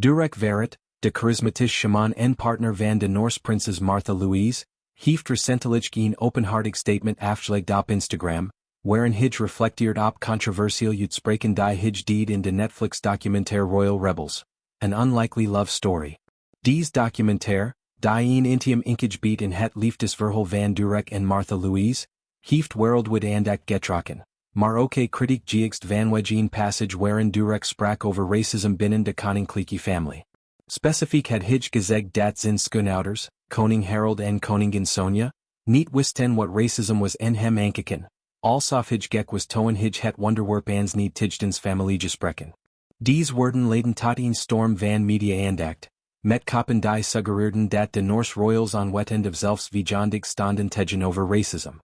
Durek Verrett, de charismatische man en partner van de Noorse prinses Martha Louise, heeft recentelijk een openhartig statement afgelegd op Instagram, waarin hij reflecteert op controversieel uitspraken die hij deed in de Netflix-documentaire Royal Rebels, an unlikely love story. Deze documentaire, die een intiem inkijk biedt in het liefdesverhaal van Durek en Martha Louise, heeft wereldwijd aandacht getrokken, maar ook kritiek geëxt vanwege een passage waarin Durek sprak over racisme binnen de koninklijke familie. Specifiek had hij gezegd dat zijn schoonouders, koning Harold en koningin Sonja, niet wisten wat racisme was en hem aankeken, alsof hij gek was toen hij het wonderwerp ans niet tijdens familiegesprekken. Deze woorden leidden tot een storm van media-aandacht, met koppen die suggereerden dat de Noorse royals onwetend of zelfs vijandig stonden tegenover racisme.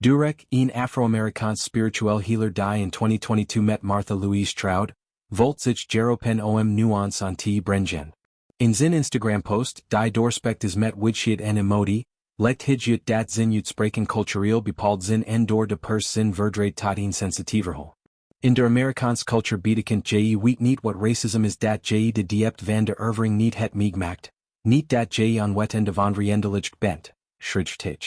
Durek, een Afro-Amerikaans spiritueel healer die in 2022 met Martha Louise trouwd, volt zich geroepen om nuance aan te brengen. In zijn Instagram-post, die doorspekt is met widget en emotie, legt hij uit dat zijn uitspraken cultureel bepaald zijn en door de pers zijn verdraaid tot een sensitieverhaal. In de Amerikaanse cultuur betekent je weet niet wat racisme is dat je de diept van de ervaring niet het meegemaakt, niet dat je onwetend of onvriendelijk bent, schrijft hij.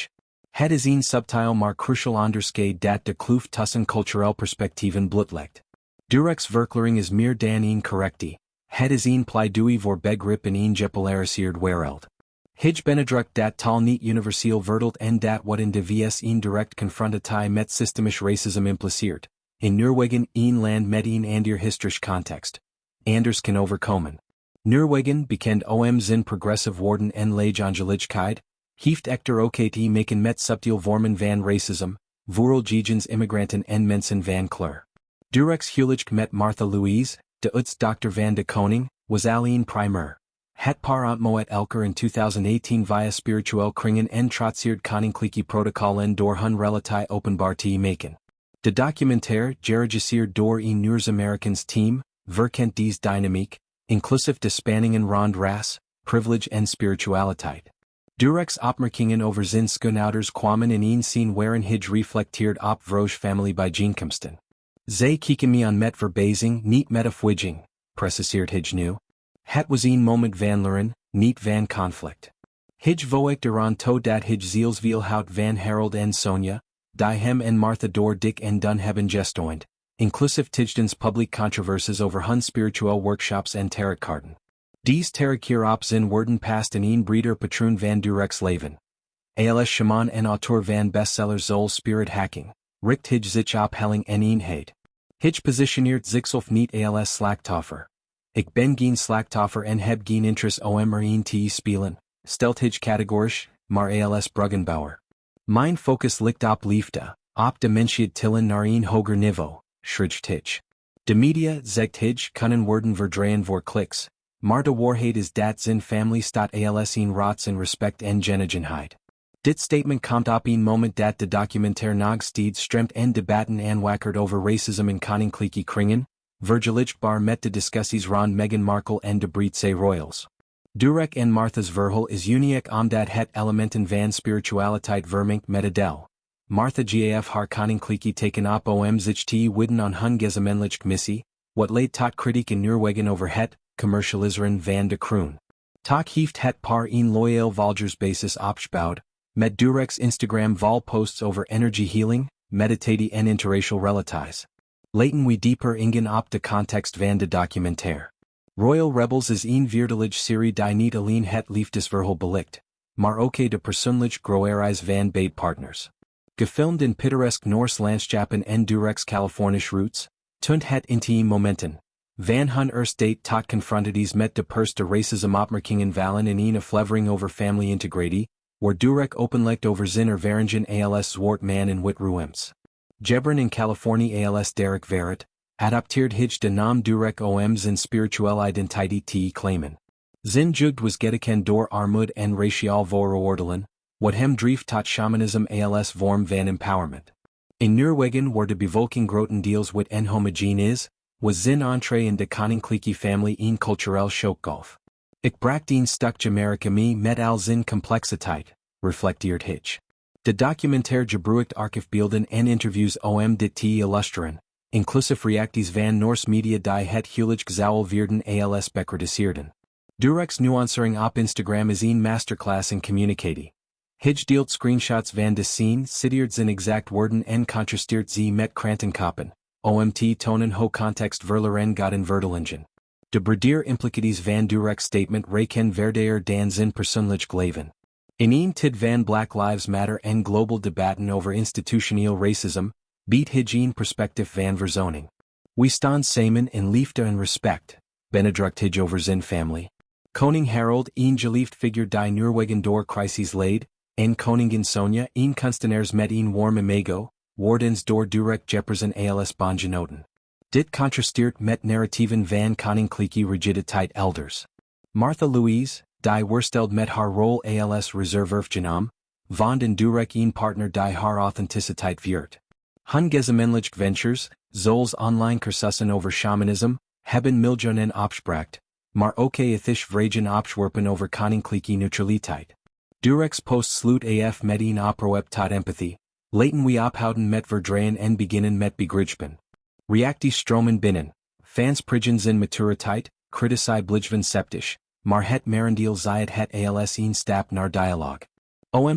Het is een subtiel maar crucial onderscheid dat de kloof tussen cultureel perspectieven blootlegt. Durek's verklaring is meer dan een correctie. Het is een pleidooi voor begrip in een gepolariseerd wereld. Hij benadrukt dat taal niet universeel vertelt en dat wat in de VS een direct confrontatie met systemisch racisme impliceert, in Noorwegen een land met een ander historisch context, anders kan overkomen. Noorwegen, bekend om zijn progressive worden en lage ongeligheid, heeft echter ook te maken met subtiel vormen van racisme, vooral jegens immigranten en mensen van kleur. Durek's huwelijk met Martha Louise, de dochter van de koning, was al een primeur. Het paar ontmoet elkaar in 2018 via spiritueel kringen en trotseerd koninklijke protocollen door hun relatie openbaar te maken. De documentaire, geregisseerd door een Noors-Amerikaans team, verkent deze dynamiek, inclusief de spanningen rond ras, privilege en spiritualiteit. Durek's opmerkingen over zijn schoonouders kwamen in een scene waarin hij reflecteert op vroege familie bijeenkomsten. Zij kijken me aan met verbazing, niet met afwijzing, preciseert hij nu. Het was een moment van leren, niet van conflict. Hij voegt eraan toe dat hij zielsveel houdt van Harold en Sonja, die hem en Martha door dik en dun hebben gestoind, inclusief tijdens public controversies over hun spiritueel workshops en tarotkaarten. Deze tarotkeer op zijn worden past in een breder patroon van Durek's leven. Als shaman en auteur van bestsellers zoals Spirit Hacking, richt hij zich op helling en eenheid. Hij positioneert zichzelf niet als slachtoffer. Ik ben geen slachtoffer en heb geen interesse om er te spelen, stelt hij categorisch, maar als bruggenbouwer. Mijn focus ligt op liefde, op de mensheid tillen naar een hoger niveau, schrijft hij. De media, zegt hij, kunnen worden verdraaien voor kliks, maar de waarheid is dat zijn familie staat als een rots in respect en genegenheid. Dit statement komt op een moment dat de documentaire nog steeds streamt en debatten aanwakkert over racisme in koninklijke kringen, vergelijkbaar met de discussies rond Meghan Markle en de Britse royals. Durek en Martha's verhaal is uniek omdat het elementen van spiritualiteit vermengt met Adele. Martha gaf haar koninklijke teken op om zich te wijden aan hun gezamenlijke missie, wat leidt tot kritiek in Noorwegen over het commercialiseren van de kroon. Toch heeft het paar een loyaal volgersbasis opgebouwd, met Durek's Instagram vol posts over energy healing, meditatie en interracial relaties. Laten we dieper ingaan op de context van de documentaire. Royal Rebels is een vierdelige serie die niet alleen het liefdesverhaal belicht, maar ook de persoonlijke groeireis van beide partners. Gefilmd in pittoresque Noorse landschappen en Durek's Californische roots, toont het intieme momenten. Van hun eerste date tot confrontaties met de pers de racisme opmerkingen vallen in een aflevering over family integratie, waar Durek openlegt over zijn ervaringen als zwart man in wit ruims. Gebren in Californië als Durek Verrett, adopteert hij de naam Durek om zijn spirituele identiteit te claimen. Zijn jeugd was geteken door armoede en raciale vooroordelen, wat hem dreef tot shamanisme als vorm van empowerment. In Noorwegen waar de bevolking grotendeels wit en homogeen is, was zijn entree in de koninklijke familie een cultureel shockgolf. Ik bracht een stukje Amerika mee met al zijn complexiteit, reflecteert hij. De documentaire gebruikt archiefbeelden en interviews om dit te illustreren, inclusief reacties van Noorse media die het huwelijk zou werden als bekritiseren. Durek's nuancering op Instagram is een masterclass in communicatie. Hij deelt screenshots van de scene, citeert zijn exact woorden en contrasteert ze met krantenkoppen, omt tonen ho context verloren gotten verdelingen. De breder implicaties van Durek's statement reken verdeer dan zijn persoonlijk leven. In een tid van Black Lives Matter en global debatten over institutioneel racism, biedt hij een perspectief van verzoening. We staan samen in liefde en respect, benedrukt hij over zijn family. Koning Harold een geliefd figure die Noorwegen door crises leid, en koningin Sonja een kunstenaars met een warm imago, wordens door Durek Jeppersen als bondgenoten. Dit contrasteert met narratieven van koninklijke rigiditeit elders. Martha Louise, die worstelt met haar rol als reserveerfgenaam, vond in Durek een partner die haar authenticiteit viert. Hun gemeenschappelijk ventures, zoals online cursussen over shamanism, hebben miljoenen opspraakt, maar ook ethisch vragen opwerpen over koninklijke neutraliteit. Durek's post sluit af met een oproep tot empathie, laten we ophouden met verdraaien en beginnen met begrijpen. Reactie stromen binnen, fans prigen zijn maturiteit, critici blijven sceptisch, maar het merendeel ziet het als een stap naar dialoog.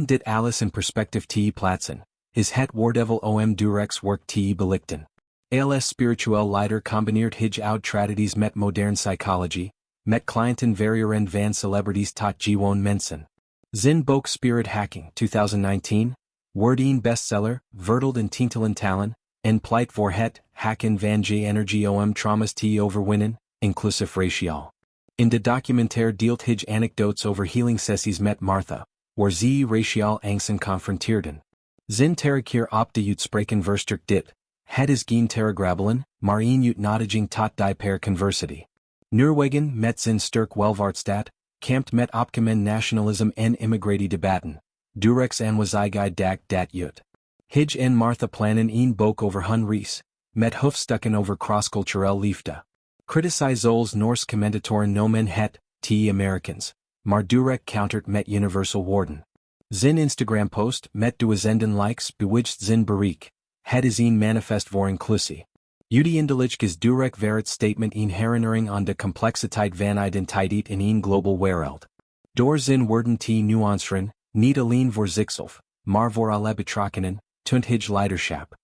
Dit alles in perspectief te plaatsen, is het waardevel om Durek's werk te belichten. Als spiritueel leider combineert hij oud tradities met moderne psychologie, met cliënten variërend van celebrities tot gewoon mensen. Zijn boek Spirit Hacking 2019, wordt een bestseller, verteld in tientallen talen, en pleit voor het hacken van je energie om traumas te overwinnen, inclusief raciaal. In de documentaire deelt hij anekdotes over healing sessies met Martha, waar ze raciaal angsten confronteerden. Zijn terugkeer op de uitspraken versterkt dit, het is geen teruggrabbelen, maar een uitnodiging tot die per conversity. Noorwegen met zijn sterk welvaartsstaat, kampt met opkomend nationalism en immigratiedebatten. Durek's aanwezigheid dak dat uit. Hij en Martha plannen een boek over hun reis, met hoofdstukken over cross-cultureel liefde. Critici zoals Noors commentatoren noemen het te Americans, maar Durek countert met universal woorden. Zijn Instagram-post met duizenden likes bewidgt zijn bereik. Het is een manifest voor inclusie. Uiteindelijk is Durek Verrett's statement een herinnering aan de complexiteit van identiteit in een global wereld. Door zijn woorden te nuanceren, niet alleen voor zichzelf, maar voor alle betrokkenen, toont hij leiderschap.